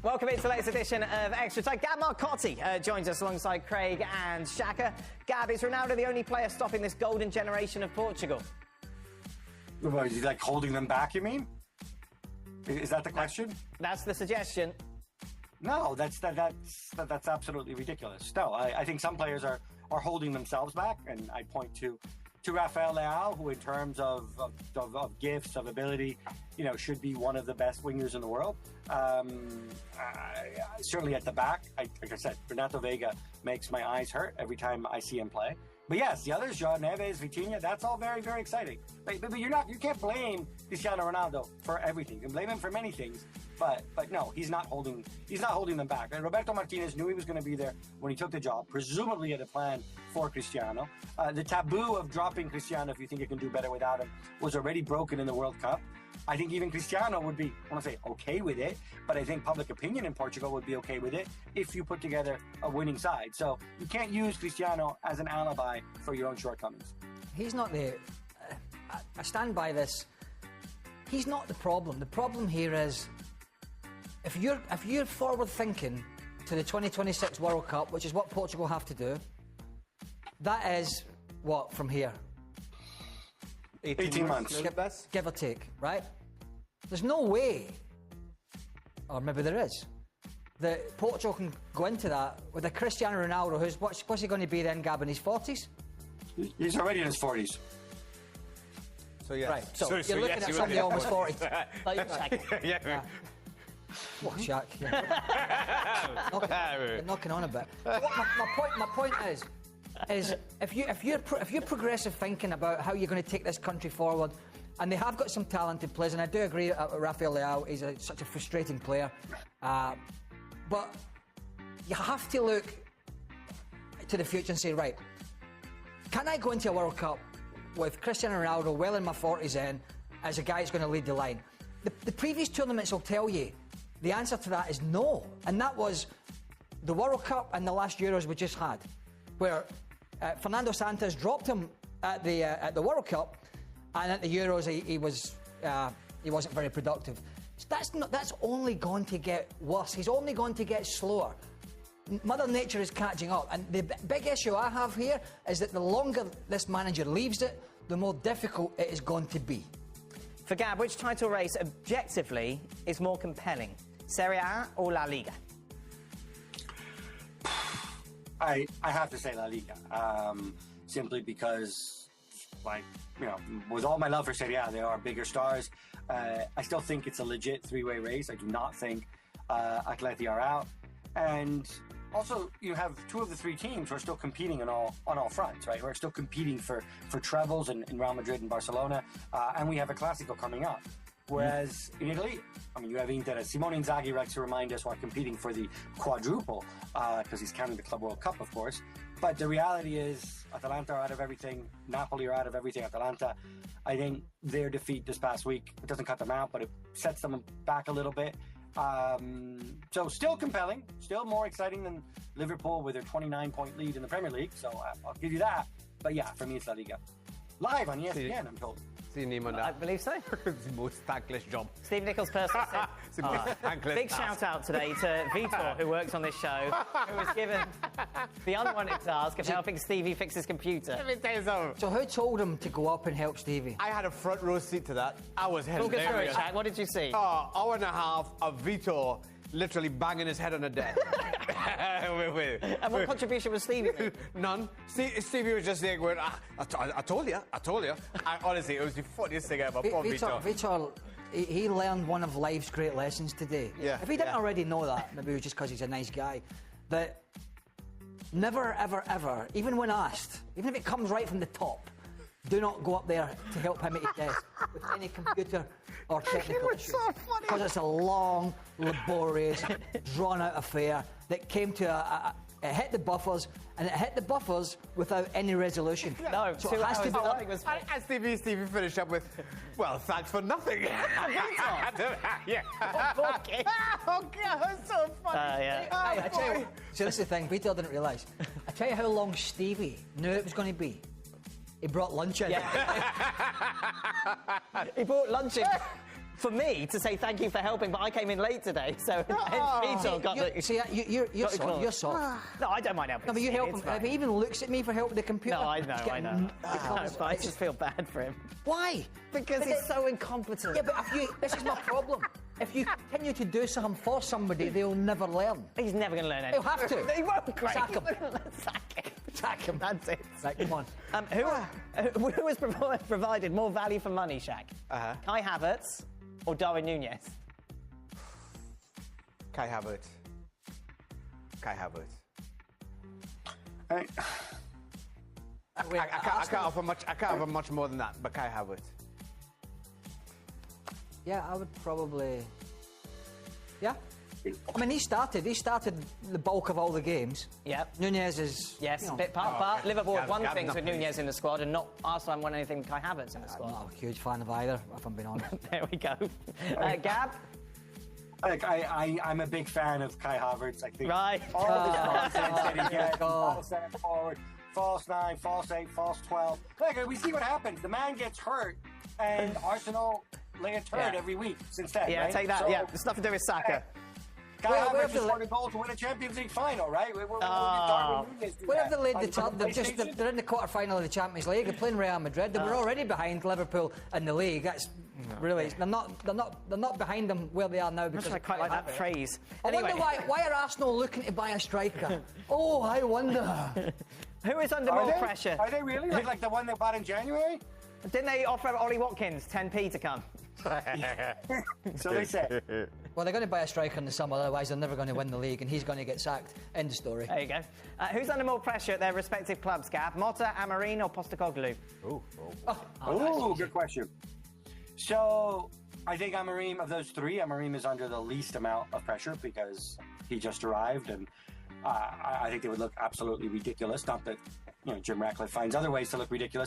Welcome into the latest edition of Extra Time. Gab Marcotti joins us alongside Craig and Shaka. Gab, is Ronaldo the only player stopping this golden generation of Portugal? Well, is he like holding them back, you mean? Is that the question? That's the suggestion. No, that's absolutely ridiculous. No, I think some players are holding themselves back, and I point to Rafael Leao, who in terms of gifts, of ability, should be one of the best wingers in the world. Certainly at the back, like I said, Renato Vega makes my eyes hurt every time I see him play. But yes, the others, João Neves, Vitinha, that's all very, very exciting. But you can't blame Cristiano Ronaldo for everything. You can blame him for many things. But no, he's not holding them back. And Roberto Martinez knew he was going to be there when he took the job. Presumably had a plan for Cristiano. The taboo of dropping Cristiano, if you think you can do better without him, was already broken in the World Cup. I think even Cristiano would be, I want to say okay with it, but I think public opinion in Portugal would be okay with it if you put together a winning side. So you can't use Cristiano as an alibi for your own shortcomings. He's not the... I stand by this. He's not the problem. The problem here is if you're forward thinking to the 2026 World Cup, which is what Portugal have to do, that is what from here? 18 months. Give or take, right? There's no way, or maybe there is, that Portugal can go into that with a Cristiano Ronaldo who's, what's he going to be then, Gab, in his 40s? He's already in his 40s. So, yeah. Right, so you're looking at somebody almost 40. Like Shaq. Yeah. What, Shaq? Yeah. You're knocking on a bit. My point is if you're progressive thinking about how you're going to take this country forward, and they have got some talented players, and I do agree Rafael Leao is such a frustrating player, but you have to look to the future and say, right, can I go into a World Cup with Cristiano Ronaldo well in my 40s in as a guy who's going to lead the line? The previous tournaments will tell you the answer to that is no, and that was the World Cup and the last Euros we just had, where Fernando Santos dropped him at the World Cup, and at the Euros he wasn't very productive. That's only going to get worse. He's only going to get slower. Mother Nature is catching up, and the big issue I have here is that the longer this manager leaves it, the more difficult it is going to be. For Gab, which title race objectively is more compelling, Serie A or La Liga? I have to say La Liga, simply because, with all my love for Serie A, they are bigger stars. I still think it's a legit three-way race. I do not think Atleti are out. And also, you have two of the three teams who are still competing on all fronts, right? Who are still competing for trebles in Real Madrid and Barcelona. And we have a Classico coming up. Whereas in Italy, you have Inter, as Simone Inzaghi likes to remind us, who are competing for the quadruple, because he's counting the Club World Cup, of course. But the reality is, Atalanta are out of everything. Napoli are out of everything. Atalanta, I think their defeat this past week, it doesn't cut them out, but it sets them back a little bit. So still compelling, still more exciting than Liverpool with their 29-point lead in the Premier League. So I'll give you that. But yeah, for me, it's La Liga. Live on ESPN, I'm told. I believe so. It's the most thankless job. Steve Nichols' personal big shout out today to Vitor, who works on this show, who was given the unwanted task of helping Stevie fix his computer. Let me tell you something. So who told him to go up and help Stevie? I had a front row seat to that. I was hilarious. Talk us through it, Shaq. What did you see? Hour and a half of Vitor literally banging his head on the desk. And what contribution was Stevie making? None. Stevie was just there going, I told you. Honestly, it was the funniest thing ever. Vitor, he learned one of life's great lessons today. Yeah. If he didn't already know that, maybe it was just because he's a nice guy, that never, ever, ever, even when asked, even if it comes right from the top, do not go up there to help him at his desk with any computer or technical issues. So funny. Because it's a long, laborious, drawn-out affair that came to it hit the buffers, and it hit the buffers without any resolution. No, so it has to be done. And Stevie finished up with, well, thanks for nothing. Yeah. Okay. Okay, that's so funny. I tell you, so this is the thing, Peter didn't realise. I tell you how long Stevie knew it was going to be. He brought lunch in. He brought lunch in for me to say thank you for helping, but I came in late today, so Vitor got the... See, you're soft. You're soft. No, I don't mind helping. No, but you help him. If he even looks at me for help with the computer... No, I know. But I just feel bad for him. Why? Because he's so incompetent. Yeah, but this is my problem. If you continue to do something for somebody, they'll never learn. He's never going to learn anything. He'll have to. He won't, Craig. Sack him. Sack him. That's it. Right, come on. Who has provided more value for money, Shaq? Kai Havertz or Darwin Núñez? Kai Havertz. Kai Havertz. I can't offer much. I can't offer much more than that. But Kai Havertz. Yeah, I would probably. Yeah. I mean, he started the bulk of all the games. Yep. Núñez is... Yes, you know, bit part. But Liverpool have won Gab, things with nothing. Núñez in the squad, and Arsenal haven't won anything with Kai Havertz in the I'm squad. not a huge fan of either, if I'm being honest. There we go. Gab? I'm a big fan of Kai Havertz. I think Right. all this nonsense that he gets, false center forward, false 9, false 8, false 12. Like, we see what happens. The man gets hurt, and Arsenal lay a turd every week since then. Yeah, right? take that. So, Yeah, it's nothing to do with Saka. Kai Havertz just scored a goal to win a Champions League final, right? Where have they laid the top? They're in the quarter-final of the Champions League. They're playing Real Madrid. They were already behind Liverpool in the league. That's really... They're not behind them where they are now because... I quite like that phrase. I wonder why are Arsenal looking to buy a striker? Oh, I wonder. Who is under more pressure? Are they really? Like the one they bought in January? Didn't they offer Ollie Watkins 10p to come? So they say. Well, they're going to buy a striker in the summer, otherwise they're never going to win the league, and he's going to get sacked. End of story. There you go. Who's under more pressure at their respective clubs, Gab? Motta, Amorim or Postecoglou? Oh, good question. So, I think Amorim, of those three, Amorim is under the least amount of pressure because he just arrived, and I think they would look absolutely ridiculous. Not that Jim Ratcliffe finds other ways to look ridiculous.